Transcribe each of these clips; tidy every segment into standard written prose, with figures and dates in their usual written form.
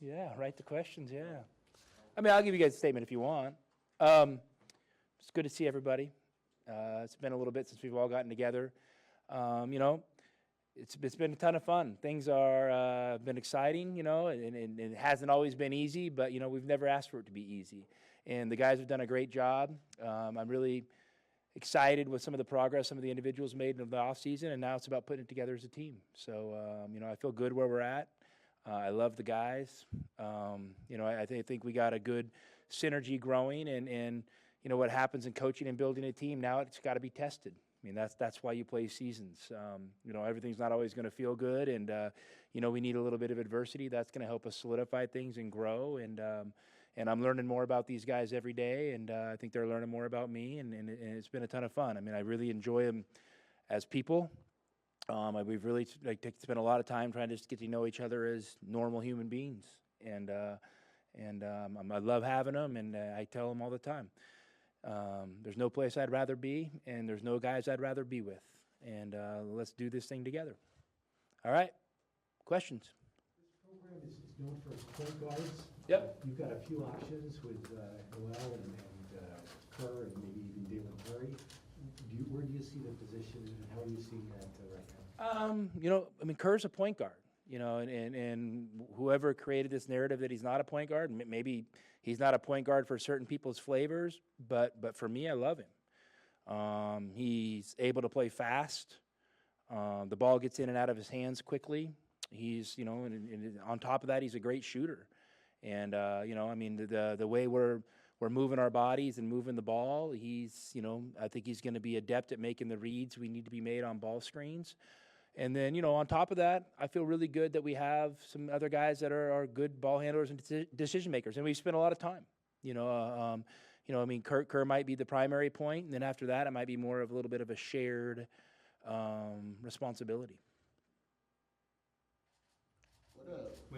Yeah, write the questions, yeah. I mean, I'll give you guys a statement if you want. It's good to see everybody. It's been a little bit since we've all gotten together. You know, it's been a ton of fun. Things are been exciting, you know, and it hasn't always been easy, but, you know, we've never asked for it to be easy. And the guys have done a great job. I'm really excited with some of the progress some of the individuals made in the offseason, and now it's about putting it together as a team. So, you know, I feel good where we're at. I love the guys. You know, I think we got a good synergy growing, and you know what happens in coaching and building a team. Now it's got to be tested. I mean, that's why you play seasons. You know, everything's not always going to feel good, and you know we need a little bit of adversity. That's going to help us solidify things and grow. And I'm learning more about these guys every day, and I think they're learning more about me, and it's been a ton of fun. I mean, I really enjoy them as people. We've really spent a lot of time trying to just get to know each other as normal human beings, and I love having them, and I tell them all the time. There's no place I'd rather be, and there's no guys I'd rather be with, and let's do this thing together. All right, questions? This program is known for its point guards. Yep. You've got a few options with Noel and Kerr and maybe even Dalen Terry. Where do you see the position, and how are you seeing that right now? You know, I mean, Kerr's a point guard, you know, and whoever created this narrative that he's not a point guard, maybe he's not a point guard for certain people's flavors, but for me, I love him. He's able to play fast. The ball gets in and out of his hands quickly. He's, you know, and on top of that, he's a great shooter. And, you know, I mean, the way we're moving our bodies and moving the ball, he's, you know, I think he's going to be adept at making the reads we need to be made on ball screens. And then, you know, on top of that, I feel really good that we have some other guys that are good ball handlers and decision makers. And we've spent a lot of time, you know, I mean, Kerr might be the primary point, and then after that, it might be more of a little bit of a shared responsibility.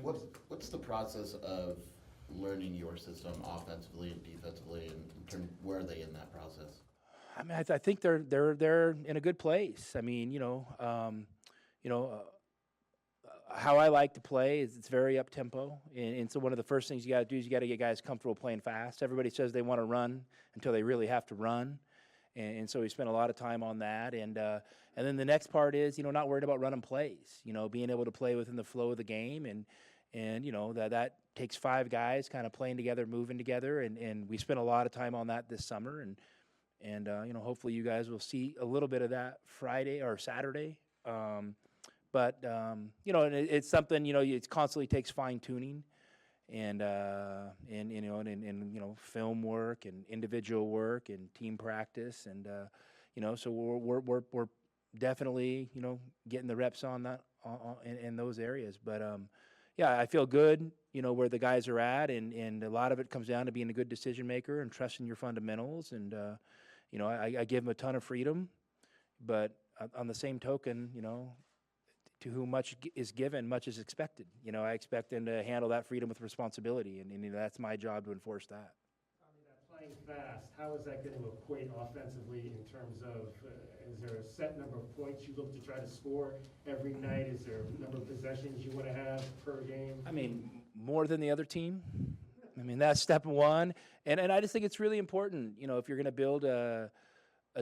What's the process of learning your system offensively and defensively, and where are they in that process? I mean, I think they're in a good place. I mean, how I like to play is it's very up tempo, and so one of the first things you got to do is you got to get guys comfortable playing fast. Everybody says they want to run until they really have to run, and so we spent a lot of time on that. And then the next part is, you know, not worried about running plays. You know, being able to play within the flow of the game, and you know that takes 5 guys kind of playing together, moving together, and we spent a lot of time on that this summer, and you know, hopefully you guys will see a little bit of that Friday or Saturday. But you know, and it's something, you know, it constantly takes fine tuning, and you know, and you know, film work and individual work and team practice, and you know, so we're definitely, you know, getting the reps on that in those areas. But yeah, I feel good, you know, where the guys are at, and a lot of it comes down to being a good decision maker and trusting your fundamentals. And you know, I give them a ton of freedom, but on the same token, you know, to whom much is given, much is expected. You know, I expect them to handle that freedom with responsibility, and you know, that's my job to enforce that. Playing fast, how is that going to equate offensively in terms of, is there a set number of points you look to try to score every night? Is there a number of possessions you want to have per game? I mean, more than the other team. I mean, that's step one. And I just think it's really important, you know, if you're going to build a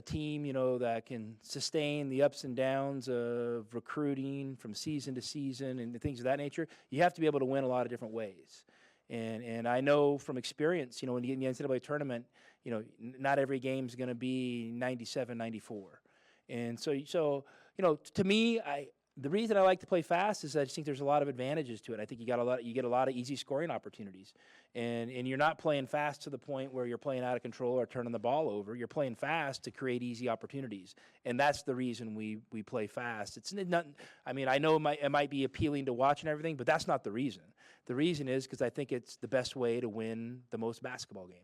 team, you know, that can sustain the ups and downs of recruiting from season to season and things of that nature, you have to be able to win a lot of different ways. And I know from experience, you know, in the NCAA tournament, you know, not every game's going to be 97-94. And so, you know, to me, the reason I like to play fast is I just think there's a lot of advantages to it. I think you get a lot of easy scoring opportunities, and you're not playing fast to the point where you're playing out of control or turning the ball over. You're playing fast to create easy opportunities, and that's the reason we play fast. It's not. I mean, I know it might be appealing to watch and everything, but that's not the reason. The reason is because I think it's the best way to win the most basketball games.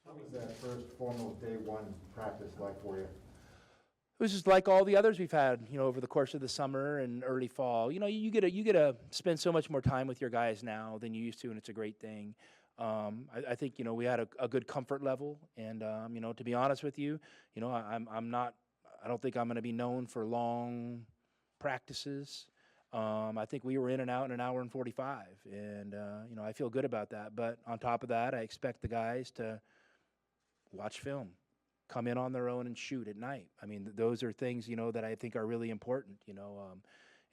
What was that first formal day one practice like for you? It was just like all the others we've had, you know, over the course of the summer and early fall. You know, you get to spend so much more time with your guys now than you used to, and it's a great thing. I think, you know, we had a good comfort level, and you know, to be honest with you, you know, I don't think I'm going to be known for long practices. I think we were in and out in an hour and 45, and you know, I feel good about that. But on top of that, I expect the guys to watch film, come in on their own and shoot at night. I mean, those are things, you know, that I think are really important, you know.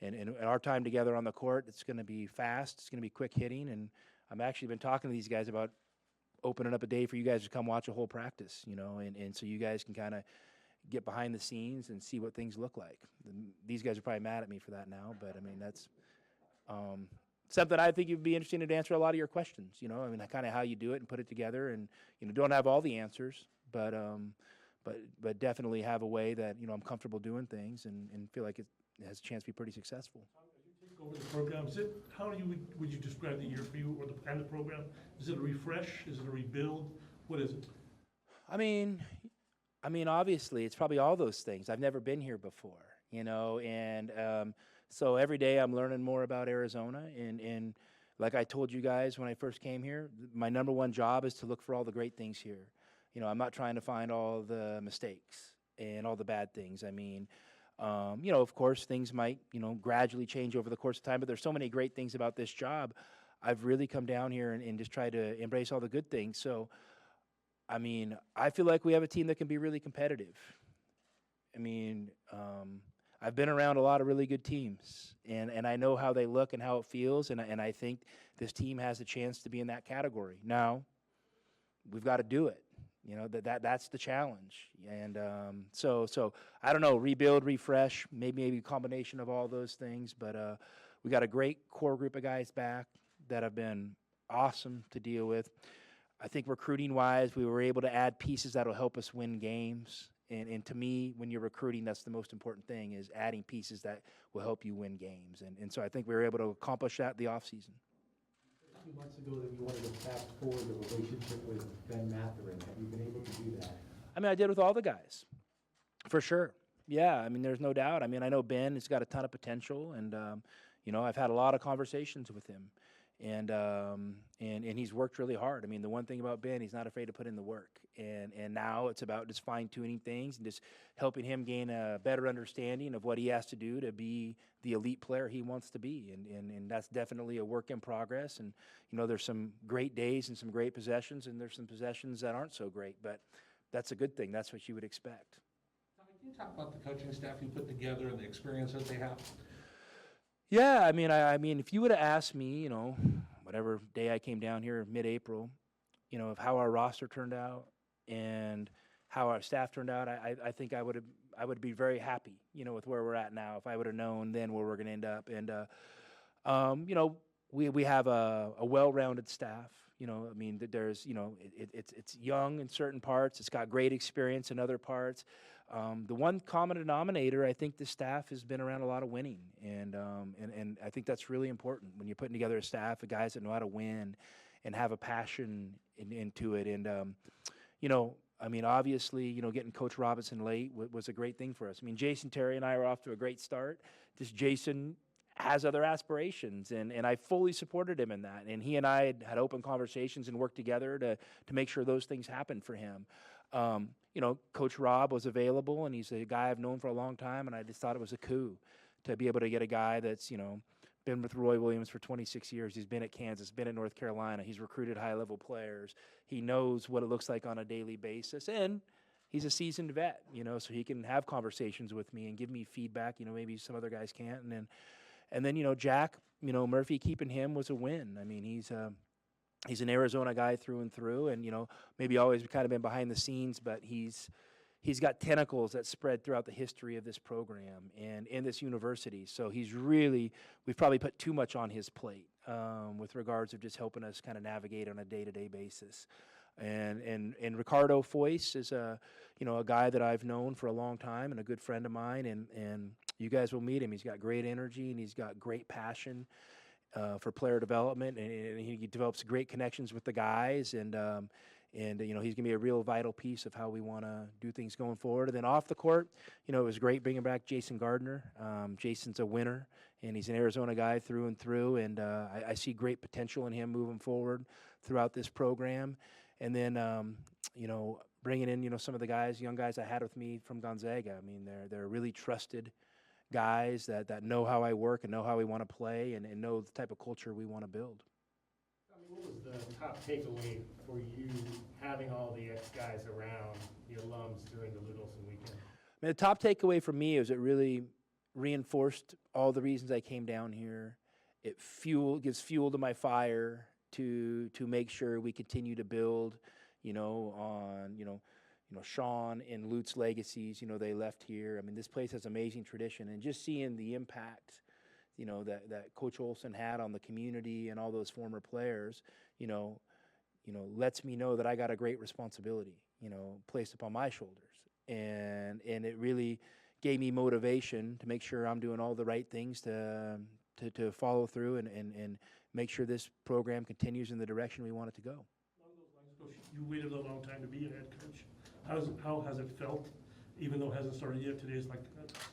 And our time together on the court, it's going to be fast, it's going to be quick hitting, and I've actually been talking to these guys about opening up a day for you guys to come watch a whole practice, you know, and so you guys can kind of get behind the scenes and see what things look like. These guys are probably mad at me for that now, but I mean, that's something I think would be interesting to answer a lot of your questions, you know. I mean, kind of how you do it and put it together, and, you know, don't have all the answers, but definitely have a way that, you know, I'm comfortable doing things and feel like it has a chance to be pretty successful. As you take over the program, how would you describe the year for you or the program? Is it a refresh? Is it a rebuild? What is it? I mean, obviously, it's probably all those things. I've never been here before, you know, and so every day I'm learning more about Arizona. And like I told you guys when I first came here, my number one job is to look for all the great things here. You know, I'm not trying to find all the mistakes and all the bad things. I mean, you know, of course, things might, you know, gradually change over the course of time, but there's so many great things about this job. I've really come down here and just tried to embrace all the good things. So, I mean, I feel like we have a team that can be really competitive. I mean, I've been around a lot of really good teams, and I know how they look and how it feels, and I think this team has a chance to be in that category. Now, we've got to do it. You know, that's the challenge. And so I don't know, rebuild, refresh, maybe a combination of all those things, but we got a great core group of guys back that have been awesome to deal with. I think recruiting-wise, we were able to add pieces that will help us win games. And to me, when you're recruiting, that's the most important thing, is adding pieces that will help you win games. And so I think we were able to accomplish that in the offseason. A few months ago, that you wanted to fast forward the relationship with Ben Matherin. Have you been able to do that? I mean, I did with all the guys, for sure. Yeah, I mean, there's no doubt. I mean, I know Ben has got a ton of potential, and, you know, I've had a lot of conversations with him. And he's worked really hard. I mean, the one thing about Ben, he's not afraid to put in the work. And now it's about just fine-tuning things and just helping him gain a better understanding of what he has to do to be the elite player he wants to be. And that's definitely a work in progress. And, you know, there's some great days and some great possessions, and there's some possessions that aren't so great. But that's a good thing. That's what you would expect. Can you talk about the coaching staff you put together and the experience that they have? Yeah, I mean, if you would have asked me, you know, whatever day I came down here, mid-April, you know, of how our roster turned out and how our staff turned out, I think I would be very happy, you know, with where we're at now. If I would have known then where we're going to end up, and you know, we have a well-rounded staff. You know, I mean, there's, you know, it's young in certain parts. It's got great experience in other parts. The one common denominator, I think the staff has been around a lot of winning, and I think that's really important when you're putting together a staff of guys that know how to win and have a passion into it. And, you know, I mean, obviously, you know, getting Coach Robinson late was a great thing for us. I mean, Jason Terry and I are off to a great start. Just Jason has other aspirations, and I fully supported him in that. And he and I had open conversations and worked together to make sure those things happened for him. You know, Coach Rob was available, and he's a guy I've known for a long time, and I just thought it was a coup to be able to get a guy that's, you know, been with Roy Williams for 26 years. He's been at Kansas, been at North Carolina. He's recruited high-level players. He knows what it looks like on a daily basis, and he's a seasoned vet, you know, so he can have conversations with me and give me feedback, you know, maybe some other guys can't. And then, you know, Jack, you know, Murphy, keeping him was a win. I mean, he's an Arizona guy through and through, and, you know, maybe always kind of been behind the scenes, but he's got tentacles that spread throughout the history of this program and in this university. So we've probably put too much on his plate with regards of just helping us kind of navigate on a day-to-day basis. And Ricardo Foyce is a guy that I've known for a long time and a good friend of mine, and you guys will meet him. He's got great energy, and he's got great passion for player development, and he develops great connections with the guys, and you know, he's going to be a real vital piece of how we want to do things going forward. And then off the court, you know, it was great bringing back Jason Gardner. Jason's a winner, and he's an Arizona guy through and through, and I see great potential in him moving forward throughout this program. And then, you know, bringing in, you know, some of the guys, young guys I had with me from Gonzaga. I mean, they're really trusted guys that know how I work and know how we want to play and know the type of culture we want to build. I mean, what was the top takeaway for you having all the ex-guys around, the alums during the Lloyd Olson weekend? I mean, the top takeaway for me is it really reinforced all the reasons I came down here. It gives fuel to my fire to make sure we continue to build, on Sean and Lute's legacies. They left here. I mean, this place has amazing tradition, and just seeing the impact, that Coach Olson had on the community and all those former players, lets me know that I got a great responsibility, placed upon my shoulders, and it really gave me motivation to make sure I'm doing all the right things to follow through and make sure this program continues in the direction we want it to go. Along those lines, Coach, you waited a long time to be a head coach. How has it felt, even though it hasn't started yet? Today is like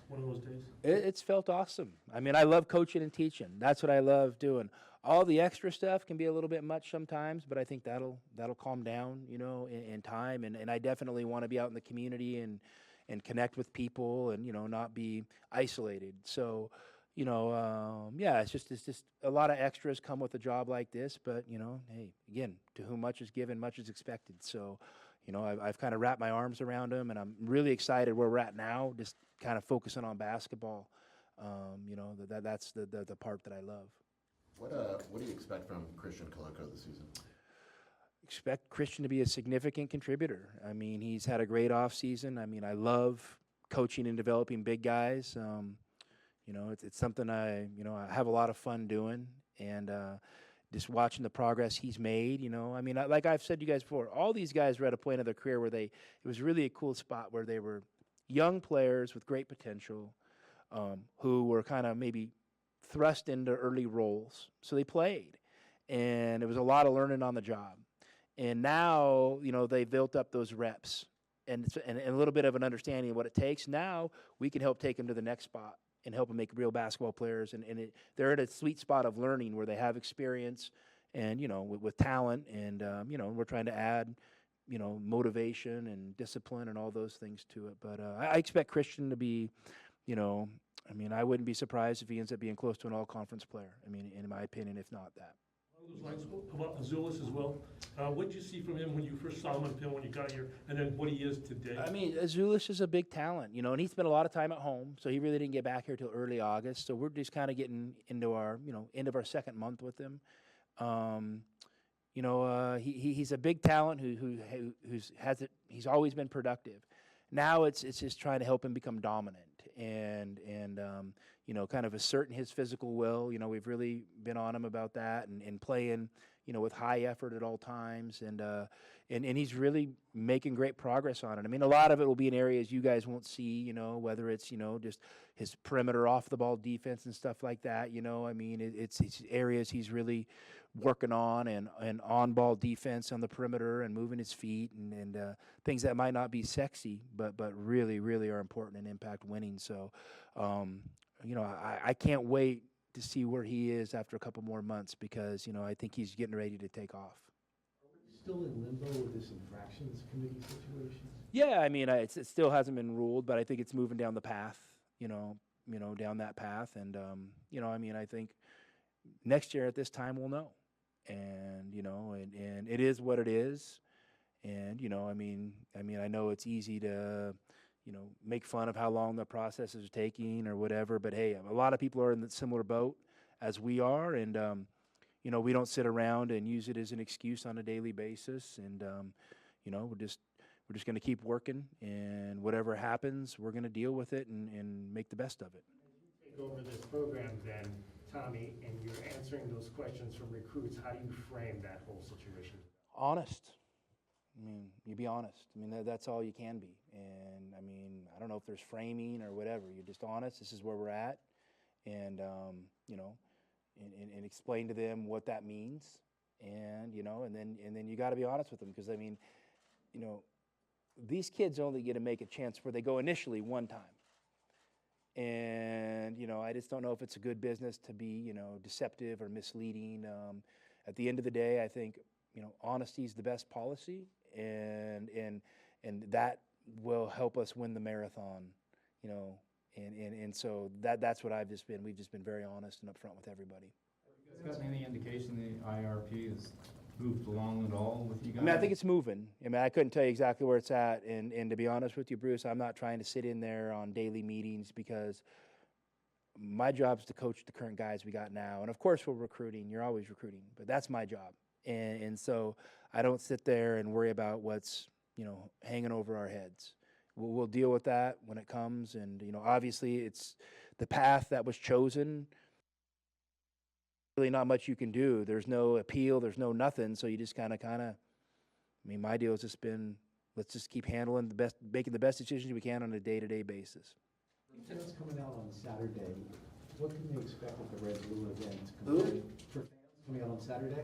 one of those days. It's felt awesome. I mean, I love coaching and teaching. That's what I love doing. All the extra stuff can be a little bit much sometimes, but I think that'll calm down, in time. And I definitely want to be out in the community and connect with people and, not be isolated. So, it's just a lot of extras come with a job like this, but, hey, again, to whom much is given, much is expected. So, I've kind of wrapped my arms around them, and I'm really excited where we're at now, just kind of focusing on basketball. That's the part that I love. What do you expect from Christian Koloko this season? Expect Christian to be a significant contributor. I mean, he's had a great offseason. I mean, I love coaching and developing big guys. It's something I have a lot of fun doing, and just watching the progress he's made. I mean, like I've said to you guys before, all these guys were at a point of their career where it was really a cool spot where they were young players with great potential, who were kind of maybe thrust into early roles. So they played, and it was a lot of learning on the job. And now, they built up those reps and a little bit of an understanding of what it takes. Now we can help take them to the next spot and help them make real basketball players. And they're at a sweet spot of learning where they have experience and, with talent. And, we're trying to add, motivation and discipline and all those things to it. But I expect Christian to be, I wouldn't be surprised if he ends up being close to an all-conference player. I mean, in my opinion, if not that. Along those lines, about Azulis as well. What did you see from him when you first saw him on film when you got here, and then what he is today? I mean, Azulis is a big talent, and he spent a lot of time at home, so he really didn't get back here till early August. So we're just kind of getting into our, end of our second month with him. He's a big talent he's always been productive. Now it's just trying to help him become dominant and kind of asserting his physical will. We've really been on him about that and playing, with high effort at all times. And he's really making great progress on it. I mean, a lot of it will be in areas you guys won't see, whether it's, just his perimeter off the ball defense and stuff like that. I mean, it's areas he's really working on and on-ball defense on the perimeter and moving his feet and things that might not be sexy, but really, really are important and impact winning. So, I can't wait to see where he is after a couple more months because, I think he's getting ready to take off. Still in limbo with this infractions committee situation? Yeah, I mean, it still hasn't been ruled, but I think it's moving down the path, down that path. And, I think next year at this time we'll know. And, and it is what it is. And, I know it's easy to, make fun of how long the process is taking or whatever, but hey, a lot of people are in the similar boat as we are. And, we don't sit around and use it as an excuse on a daily basis. And, we're just going to keep working, and whatever happens, we're going to deal with it and make the best of it. Take over this program then, Tommy, and you're answering those questions from recruits. How do you frame that whole situation? Honest. I mean, you be honest. I mean, that's all you can be. And, I don't know if there's framing or whatever. You're just honest. This is where we're at. And, and explain to them what that means. And, and then you got to be honest with them because, these kids only get to make a chance where they go initially one time. And, I just don't know if it's a good business to be, deceptive or misleading. At the end of the day, I think, honesty is the best policy, and that will help us win the marathon, And so that's what we've just been very honest and upfront with everybody. Have you guys gotten any indication the IRP has moved along at all with you guys? I mean, I think it's moving. I mean, I couldn't tell you exactly where it's at. And to be honest with you, Bruce, I'm not trying to sit in there on daily meetings because my job is to coach the current guys we got now. And of course, we're recruiting. You're always recruiting, but that's my job. And so I don't sit there and worry about what's, hanging over our heads. We'll deal with that when it comes. And, obviously it's the path that was chosen. Really not much you can do. There's no appeal. There's no nothing. So you just kind of, my deal has just been, let's just keep handling making the best decisions we can on a day-to-day basis. Fans coming out on Saturday, what can they expect at the Red Blue event? Who? For fans coming out on Saturday?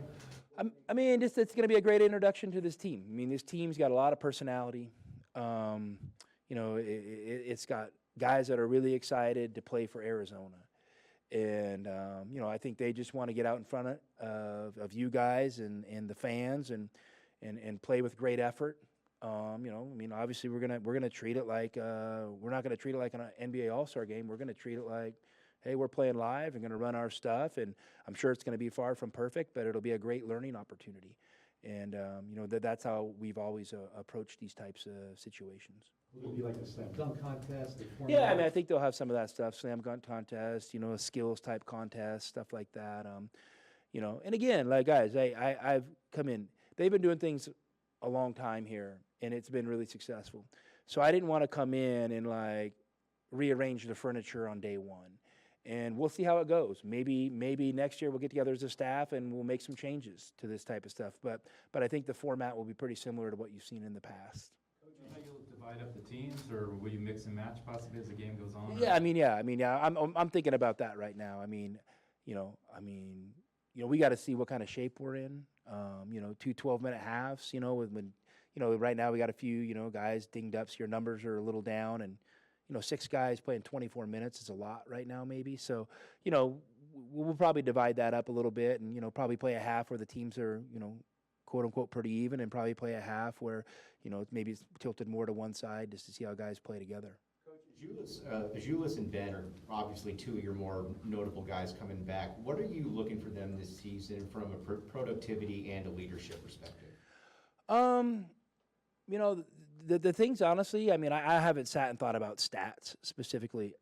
It's going to be a great introduction to this team. I mean, this team's got a lot of personality. It's got guys that are really excited to play for Arizona. And, I think they just want to get out in front of you guys and the fans and play with great effort. Obviously we're gonna treat it like we're not gonna treat it like an NBA All-Star game. We're gonna treat it like, hey, we're playing live and gonna run our stuff, and I'm sure it's gonna be far from perfect, but it'll be a great learning opportunity. And that's how we've always approached these types of situations. Will it be like a slam dunk contest? Yeah, I think they'll have some of that stuff, slam dunk contest, a skills type contest, stuff like that. And again, like guys, I've come in. They've been doing things a long time here, and it's been really successful. So I didn't want to come in and rearrange the furniture on day one. And we'll see how it goes. Maybe next year we'll get together as a staff and we'll make some changes to this type of stuff. But I think the format will be pretty similar to what you've seen in the past. Coach, how you'll divide up the teams, or will you mix and match possibly as the game goes on? Yeah. I'm thinking about that right now. We got to see what kind of shape we're in. 2 12-minute halves. Right now we got a few guys dinged up, so your numbers are a little down, and 6 guys playing 24 minutes is a lot right now, maybe. So, we'll probably divide that up a little bit and, probably play a half where the teams are, quote unquote, pretty even, and probably play a half where, maybe it's tilted more to one side just to see how guys play together. Coach, Julius and Ben are obviously 2 of your more notable guys coming back. What are you looking for them this season from a productivity and a leadership perspective? The things, honestly, I haven't sat and thought about stats specifically.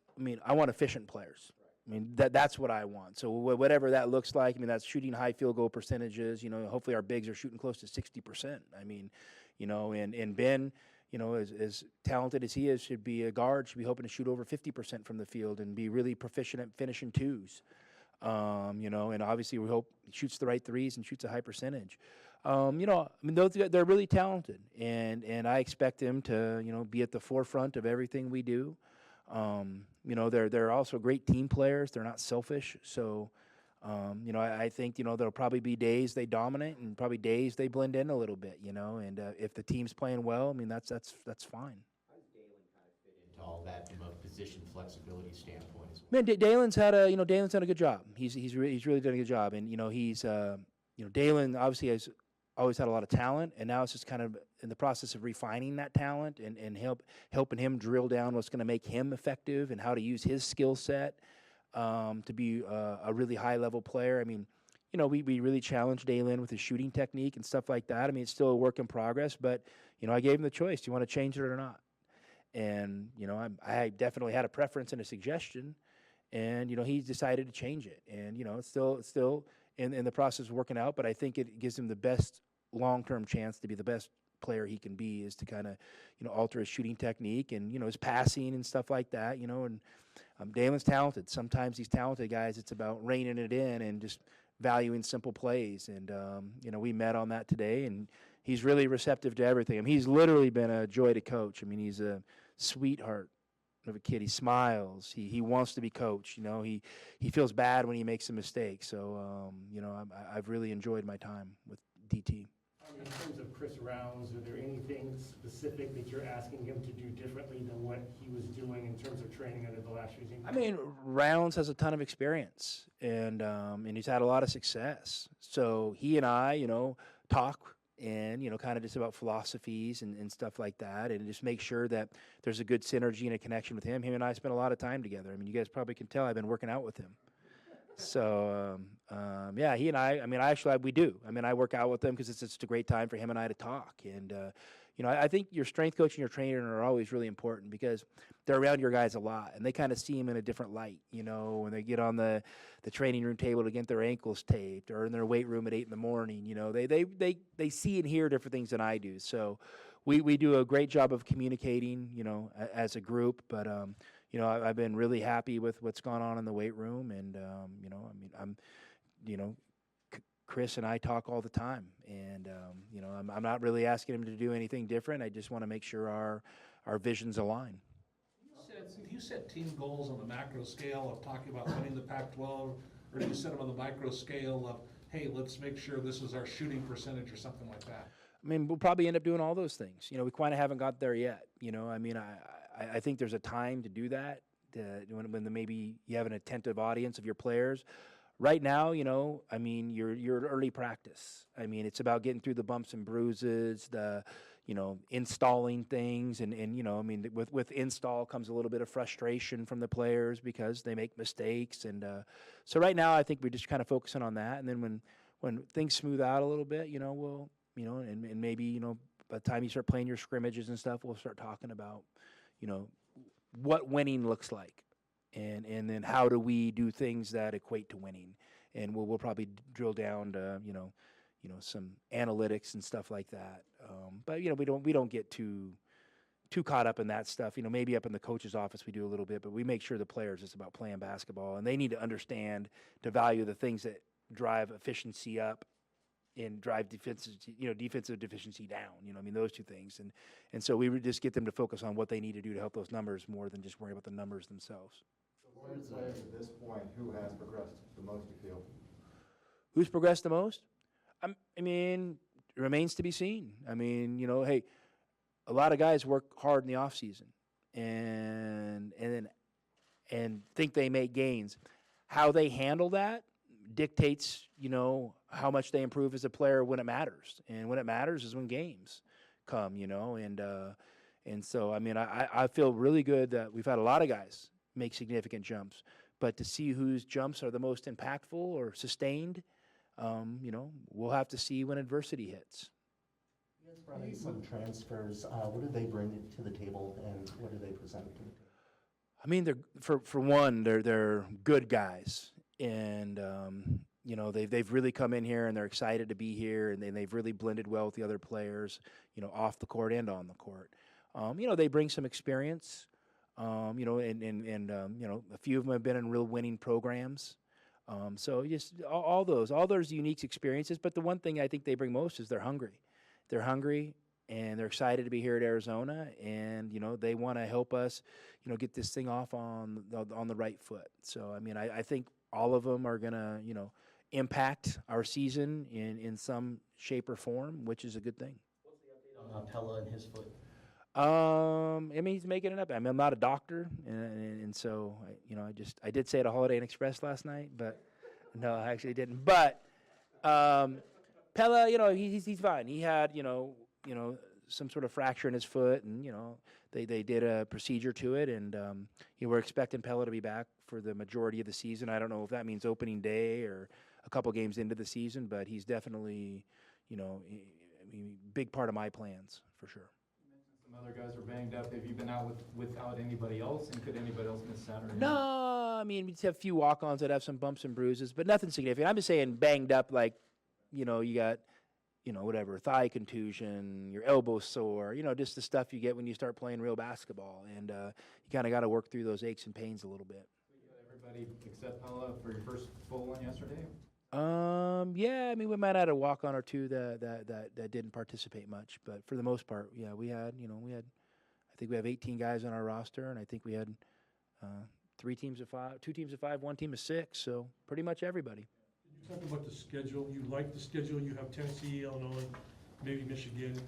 I want efficient players. That's what I want. So whatever that looks like, that's shooting high field goal percentages. Hopefully our bigs are shooting close to 60%. And Ben, as talented as he is, should be a guard, should be hoping to shoot over 50% from the field and be really proficient at finishing twos. And obviously we hope he shoots the right threes and shoots a high percentage. They're really talented, and I expect them to, be at the forefront of everything we do. They're also great team players. They're not selfish. So, I think, there'll probably be days they dominate and probably days they blend in a little bit, and if the team's playing well, that's fine. How does Dalen kind of fit into all that from a position flexibility standpoint as well? Man, Dalen's done a good job. He's really done a good job, and Dalen obviously has always had a lot of talent, and now it's just kind of in the process of refining that talent and helping him drill down what's going to make him effective and how to use his skill set to be a really high-level player. We really challenged Dalen with his shooting technique and stuff like that. It's still a work in progress, but, I gave him the choice. Do you want to change it or not? And, I definitely had a preference and a suggestion, and, he decided to change it. And, it's still in the process of working out, but I think it gives him the best long-term chance to be the best player he can be, is to kind of, alter his shooting technique and, his passing and stuff like that, and Dalen's talented. Sometimes these talented guys, it's about reining it in and just valuing simple plays. And, we met on that today, and he's really receptive to everything. He's literally been a joy to coach. He's a sweetheart of a kid. He smiles. He wants to be coached. He feels bad when he makes a mistake. So, I've really enjoyed my time with DT. In terms of Chris Rounds, are there anything specific that you're asking him to do differently than what he was doing in terms of training under the last regime? Rounds has a ton of experience, and he's had a lot of success. So he and I, talk and, kind of just about philosophies and stuff like that, and just make sure that there's a good synergy and a connection with him. Him and I spend a lot of time together. I mean, you guys probably can tell I've been working out with him. So, yeah, he and we do. I mean, I work out with him because it's just a great time for him and I to talk. And, I think your strength coach and your trainer are always really important because they're around your guys a lot, and they kind of see him in a different light, when they get on the training room table to get their ankles taped, or in their weight room at 8 a.m, they see and hear different things than I do. So we do a great job of communicating, as a group, but, I've been really happy with what's gone on in the weight room, and, Chris and I talk all the time, and, I'm not really asking him to do anything different. I just want to make sure our visions align. Do you set team goals on the macro scale of talking about winning the Pac-12, or do you set them on the micro scale of, hey, let's make sure this is our shooting percentage or something like that? I mean, we'll probably end up doing all those things. We kind of haven't got there yet. I think there's a time to do that, when maybe you have an attentive audience of your players. Right now, you're early practice. I mean, it's about getting through the bumps and bruises, installing things, and with install comes a little bit of frustration from the players because they make mistakes, and so right now I think we're just kind of focusing on that, and then when things smooth out a little bit, we'll and maybe by the time you start playing your scrimmages and stuff, we'll start talking about what winning looks like. And then how do we do things that equate to winning? And we'll probably drill down to some analytics and stuff like that. But we don't get too caught up in that stuff. Maybe up in the coach's office we do a little bit, but we make sure the players it's about playing basketball, and they need to understand to value the things that drive efficiency up and drive defensive deficiency down. Those two things. And so we would just get them to focus on what they need to do to help those numbers more than just worry about the numbers themselves. Lloyd players at this point, who has progressed the most, you feel? Who's progressed the most? It remains to be seen. Hey, a lot of guys work hard in the off season and think they make gains. How they handle that dictates, how much they improve as a player when it matters. And when it matters is when games come, and so I feel really good that we've had a lot of guys make significant jumps, but to see whose jumps are the most impactful or sustained, we'll have to see when adversity hits. You guys brought in some transfers. What do they bring to the table, and what do they present to the table? They're for one, they're good guys, and they've really come in here and they're excited to be here, and they've really blended well with the other players, off the court and on the court. They bring some experience. And a few of them have been in real winning programs. So just all those unique experiences. But the one thing I think they bring most is they're hungry. They're hungry, and they're excited to be here at Arizona, and they want to help us, get this thing off on the right foot. So I think all of them are gonna impact our season in some shape or form, which is a good thing. What's the update on Pella and his foot? He's making it up. I'm not a doctor, and so I did say it at Holiday Inn Express last night, but no, I actually didn't. But Pella, he's fine. He had some sort of fracture in his foot, and they did a procedure to it, and we're expecting Pella to be back for the majority of the season. I don't know if that means opening day or a couple games into the season, but he's definitely big part of my plans for sure. Some other guys are banged up. Have you been out without anybody else, and could anybody else miss Saturday? No, we just have a few walk-ons that have some bumps and bruises, but nothing significant. I'm just saying banged up, like, you got, whatever, thigh contusion, your elbow sore, just the stuff you get when you start playing real basketball, and you kind of got to work through those aches and pains a little bit. You got everybody except Pella for your first full one yesterday? Yeah, we might have had a walk-on or two that didn't participate much, but for the most part, yeah, we had, I think we have 18 guys on our roster, and I think we had 3 teams of 5, 2 teams of 5, 1 team of 6, so pretty much everybody. You talk about the schedule. You like the schedule. You have Tennessee, Illinois, maybe Michigan,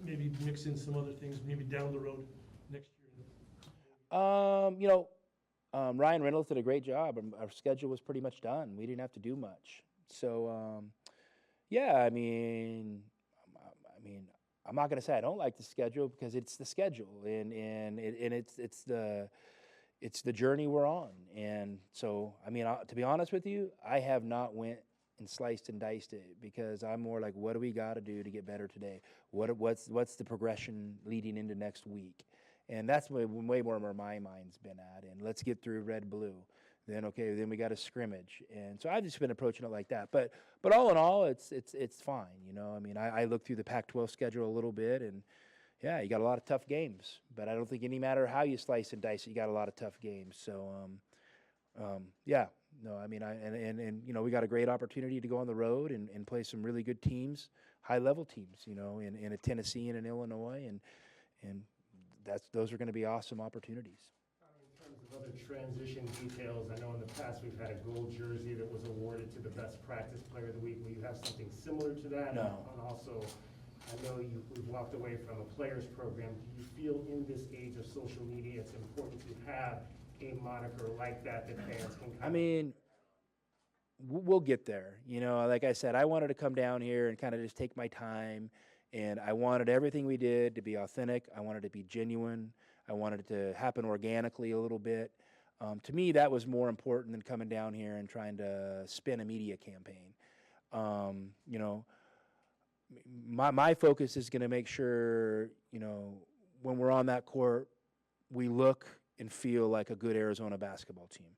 maybe mix in some other things, maybe down the road next year. Ryan Reynolds did a great job. Our schedule was pretty much done. We didn't have to do much. So, yeah, mean, I'm not going to say I don't like the schedule because it's the schedule, and it's the journey we're on. And so, I mean, to be honest with you, I have not went and sliced and diced it because I'm more like, what do we got to do to get better today? What's the progression leading into next week? And that's way more where my mind's been at. And let's get through red blue. Then then we got a scrimmage. And so I've just been approaching it like that. But all in all, it's fine. You know, I mean, I looked through the Pac-12 schedule a little bit, and yeah, you got a lot of tough games. But I don't think any matter how you slice and dice it, you got a lot of tough games. So yeah, no, I mean, and you know, we got a great opportunity to go on the road and play some really good teams, high-level teams. You know, in a Tennessee and in Illinois, and those are going to be awesome opportunities. In terms of other transition details, I know in the past we've had a gold jersey that was awarded to the best practice player of the week. Will you have something similar to that? No. And also, I know we've walked away from a players program. Do you feel in this age of social media it's important to have a moniker like that fans can I mean, we'll get there. You know, like I said, I wanted to come down here and kind of just take my time, and I wanted everything we did to be authentic. I wanted it to be genuine. I wanted it to happen organically a little bit. To me, that was more important than coming down here and trying to spin a media campaign. You know, my focus is going to make sure, you know, when we're on that court, we look and feel like a good Arizona basketball team.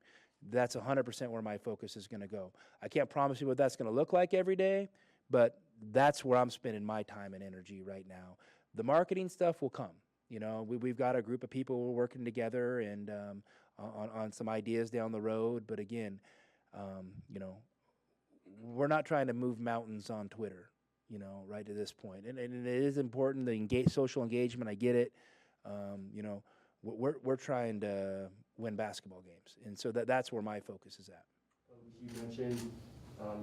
That's 100% where my focus is going to go. I can't promise you what that's going to look like every day, but that's where I'm spending my time and energy right now. The marketing stuff will come. You know, we've got a group of people who are working together and on some ideas down the road. But again, you know, we're not trying to move mountains on Twitter, you know, right to this point. And it is important, the social engagement, I get it. You know, we're trying to win basketball games. And so that's where my focus is at. You mentioned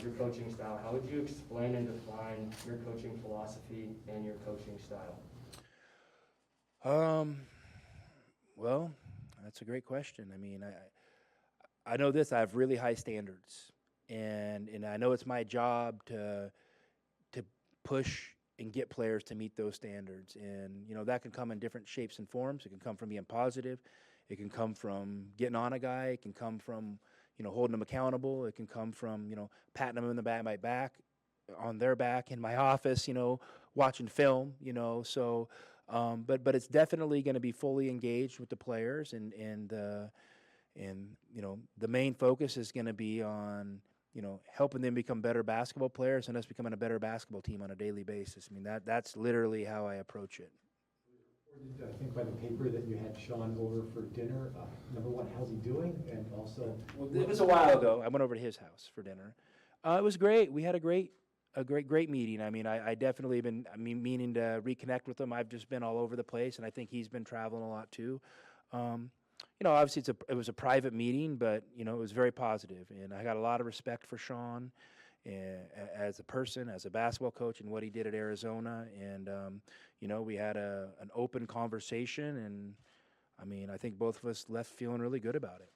your coaching style. How would you explain and define your coaching philosophy and your coaching style? Well, that's a great question. I mean, I know this. I have really high standards, and I know it's my job to push and get players to meet those standards. And you know, that can come in different shapes and forms. It can come from being positive. It can come from getting on a guy. It can come from, you know, holding them accountable. It can come from, you know, patting them in the back, my back, on their back in my office, you know, watching film, you know. So, but it's definitely going to be fully engaged with the players, and you know, the main focus is going to be on, you know, helping them become better basketball players and us becoming a better basketball team on a daily basis. I mean, that's literally how I approach it. I think by the paper that you had Sean over for dinner. Number one, how's he doing? And also, Well, it was a while ago. I went over to his house for dinner. It was great. We had a great meeting. I mean, I definitely been meaning to reconnect with him. I've just been all over the place, and I think he's been traveling a lot too. You know, obviously it was a private meeting, but you know, it was very positive, and I got a lot of respect for Sean as a person, as a basketball coach, and what he did at Arizona. And you know, we had an open conversation, and I mean, I think both of us left feeling really good about it.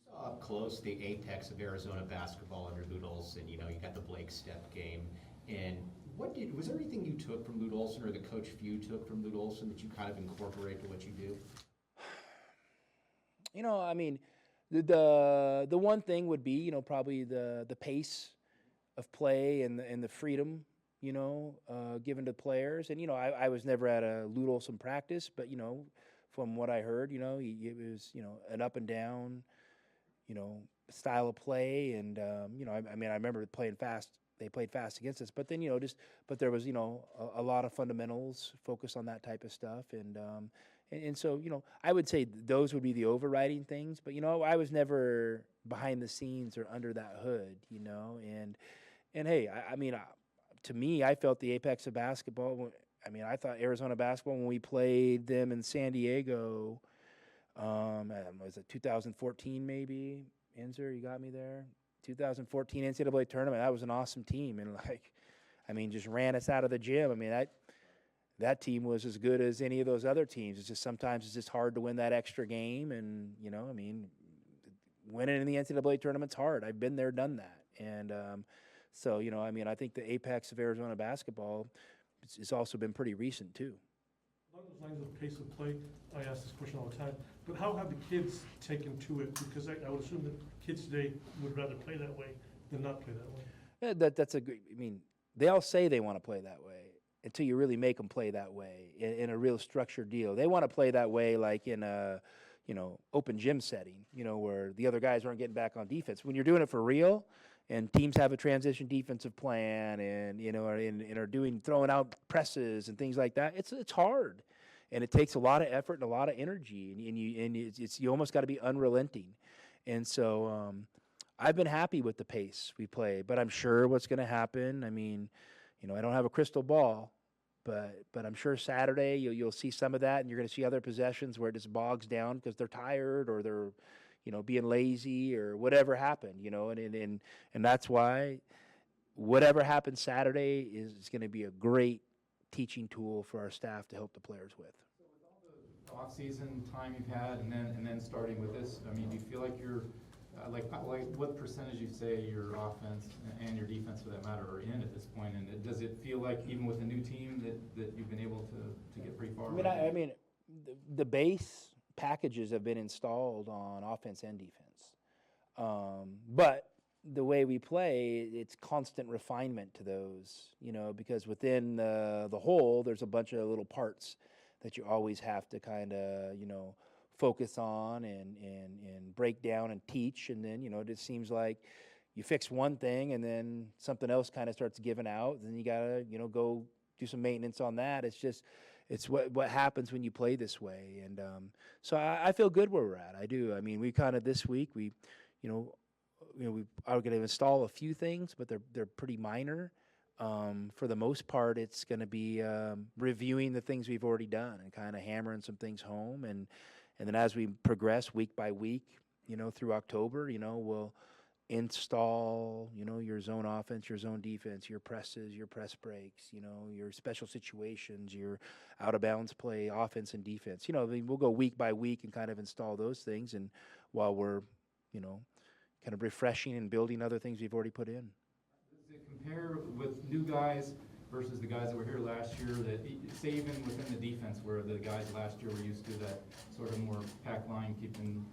Saw up close the apex of Arizona basketball under Lloyd Olson. You know, you got the Blake Step game, and was there anything you took from Lloyd Olson, or the coach Few took from Lloyd Olson, that you kind of incorporate to what you do? You know, I mean, the one thing would be, you know, probably the pace of play and the freedom, you know, given to players. And you know, I was never at a Lloyd Olson practice, but you know, from what I heard, you know, it was, you know, an up and down, you know, style of play. And you know, I mean, I remember playing fast. They played fast against us, but then, you know, but there was, you know, a lot of fundamentals focused on that type of stuff. And so, you know, I would say those would be the overriding things. But, you know, I was never behind the scenes or under that hood, you know. And hey, I mean, to me, I felt the apex of basketball. I mean, I thought Arizona basketball, when we played them in San Diego, was it 2014 maybe? Enzer, you got me there? 2014 NCAA tournament, that was an awesome team. And, like, I mean, just ran us out of the gym. I mean, that team was as good as any of those other teams. It's just sometimes it's just hard to win that extra game. And, you know, I mean, winning in the NCAA tournament's hard. I've been there, done that. And so, you know, I mean, I think the apex of Arizona basketball, it's also been pretty recent too. Along those lines of pace of play, I ask this question all the time, but how have the kids taken to it? Because I would assume that kids today would rather play that way than not play that way. Yeah, that's a good. I mean, they all say they want to play that way until you really make them play that way in a real structured deal. They want to play that way like in a, open gym setting, where the other guys aren't getting back on defense. When you're doing it for real, and teams have a transition defensive plan, and and are throwing out presses and things like that, it's hard, and it takes a lot of effort and a lot of energy, and you almost got to be unrelenting, and so. I've been happy with the pace we play, but I'm sure what's going to happen. I mean, I don't have a crystal ball, but I'm sure Saturday you'll see some of that, and you're going to see other possessions where it just bogs down because they're tired or they're, being lazy or whatever happened, and that's why whatever happens Saturday is going to be a great teaching tool for our staff to help the players with. So with all the off-season time you've had, and then starting with this, I mean, do you feel like you're like what percentage you say your offense and your defense, for that matter, are in at this point? And does it feel like even with a new team that you've been able to get pretty far? I mean, the base packages have been installed on offense and defense, but the way we play, it's constant refinement to those. Because within the whole, there's a bunch of little parts that you always have to kind of focus on and break down and teach, and then it just seems like you fix one thing and then something else kind of starts giving out, then you gotta go do some maintenance on that. It's what happens when you play this way, and so I feel good where we're at. I do. I mean, we kind of this week we we are going to install a few things, but they're pretty minor. For the most part, it's going to be reviewing the things we've already done and kind of hammering some things home, and then as we progress week by week, through October, we'll install, your zone offense, your zone defense, your presses, your press breaks, your special situations, your out of bounds play, offense and defense. I mean, we'll go week by week and kind of install those things, and while we're, kind of refreshing and building other things we've already put in. Does it compare with new guys versus the guys that were here last year, that say even within the defense, where the guys last year were used to that sort of more pack line, keeping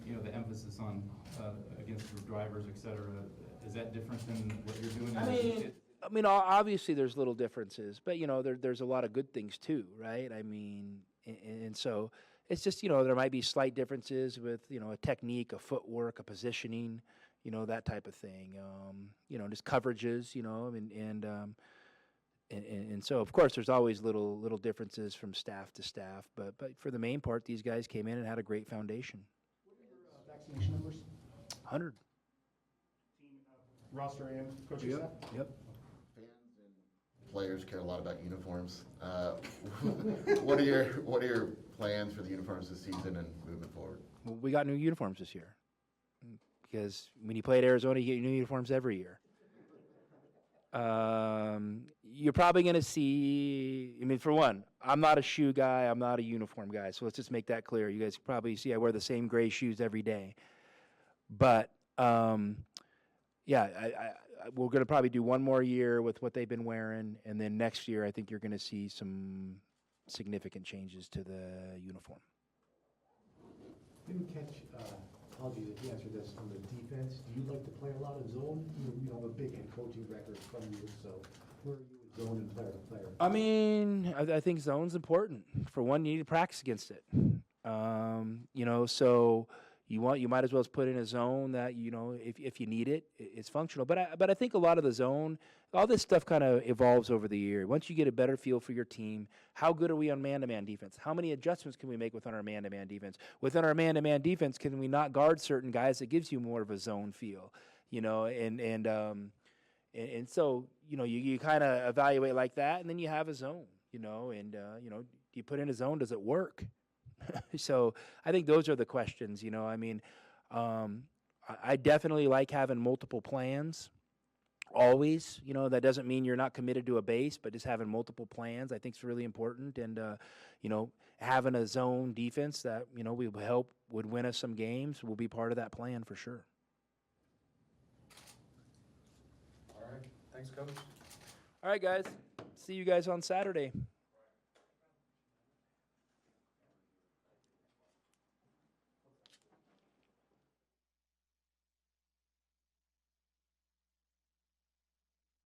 the emphasis on against your drivers, et cetera? Is that different than what you're doing? I mean, obviously there's little differences, but there's a lot of good things too, right? I mean, and so it's just there might be slight differences with a technique, a footwork, a positioning, that type of thing. Just coverages, and so of course there's always little differences from staff to staff, but for the main part, these guys came in and had a great foundation. What are your vaccination numbers? 100. Roster and coaching staff? Yep. Fans and players care a lot about uniforms. What are your plans for the uniforms this season and moving forward? Well, we got new uniforms this year because when you play at Arizona, you get new uniforms every year. You're probably going to see, I mean, for one, I'm not a shoe guy, I'm not a uniform guy, so let's just make that clear. You guys probably see I wear the same gray shoes every day. But, yeah, we're going to probably do one more year with what they've been wearing, and then next year I think you're going to see some significant changes to the uniform. Didn't catch, apologies if you answered this, on the defense. Do you like to play a lot of zone? You have a big head coaching record from you, so where are you with zone and player to player? I mean, I think zone's important. For one, you need to practice against it. So you might as well put in a zone that if you need it, it's functional. But I think a lot of the zone, all this stuff kind of evolves over the year. Once you get a better feel for your team, how good are we on man-to-man defense? How many adjustments can we make within our man-to-man defense? Within our man-to-man defense, can we not guard certain guys that gives you more of a zone feel? And so you kind of evaluate like that, and then you have a zone. Do you put in a zone? Does it work? So I think those are the questions. I mean, I definitely like having multiple plans. Always, that doesn't mean you're not committed to a base, but just having multiple plans I think is really important. And having a zone defense that would win us some games will be part of that plan for sure. All right, thanks, Coach. All right, guys. see you guys on Saturday.